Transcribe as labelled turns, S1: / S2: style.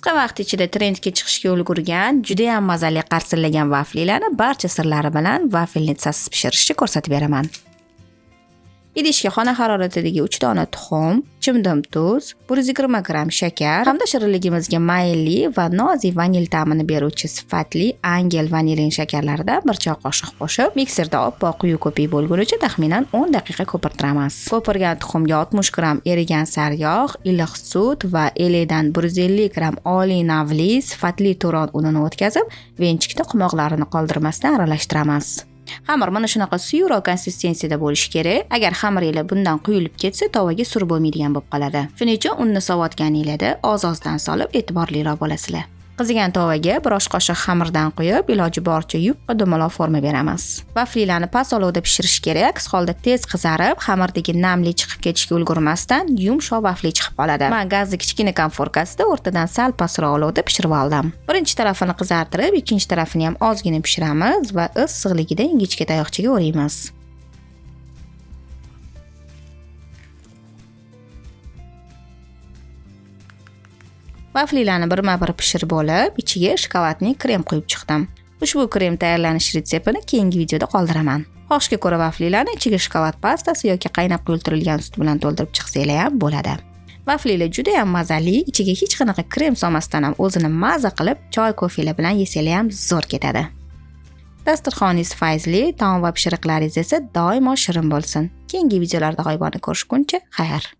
S1: Qisqa vaqt ichida trendga chiqishga ulgurgan, juda ham mazali qarsillagan vaflilarni barcha sirlari bilan vafelnitsasiz pishirishni ko'rsatib beraman. Idishga xona haroratidagi 3 dona tuxum, chimdim tuz, 120 gram shakar hamda shirinligimizga mayilli va nozik vanil ta'mini beruvchi sifatli Angel vanilin shakarlaridan 1 choy qoshiq qo'shib, mikserda oppoq quyi ko'pik bo'lgunicha taxminan 10 daqiqa ko'pirtiramiz. Ko'pirgan tuxumga 60 gram erigan saryog', iliq sut va eledan 150 gram oliy navli sifatli to'ron unini o'tkazib, venchikda qumoqlarini qoldirmasdan aralashtiramiz. Xamir mana shunaqa suyuqroq konsistensiyada bo'lishi kerak. Agar xamiringiz bundan quyilib ketsa, tovaga surib bo'lmaydigan bo'lib qoladi. Shuning uchun unni sovotganingizda oz-ozdan solib e'tiborliroq bo'lasizlar. Qizigan tovaga 1 osh qoshiq xamirdan quyib, iloji boricha yupqa dumaloq forma beramiz. Vaflilarni past olovda pishirish kerak. Aks holda tez qizarib, xamirdagi namlik chiqib ketishga ulgurmasdan yumshoq vafli chiqib qoladi. Men gazni kichkina konforkasida o'rtadan sal pastroq olovda pishirib oldim. Birinchi tarafini qizartirib, ikkinchi tarafini ham ozgina pishiramiz va issiqligida ingichka tayoqchaga o'raymiz. Vaflilarni birma-bir pishirib olib, ichiga shokoladli krem quyib chiqdim. Ushbu krem tayyorlanish retseptini keyingi videoda qoldiraman. Xohishga ko'ra vaflilarni ichiga shokolad pastasi yoki qaynab quyultirilgan sut bilan to'ldirib chiqsanglar ham bo'ladi. Vaflilar juda ham mazali, ichiga hech qanaqa krem solmasdan ham o'zini maza qilib, choy ko'filar bilan yesanglar ham zo'r ketadi. Dasturxoningiz fayzli, taom va pishiriqlaringiz esa doimo shirin bo'lsin. Keyingi videolarda g'oyibona ko'rishguncha, xayr.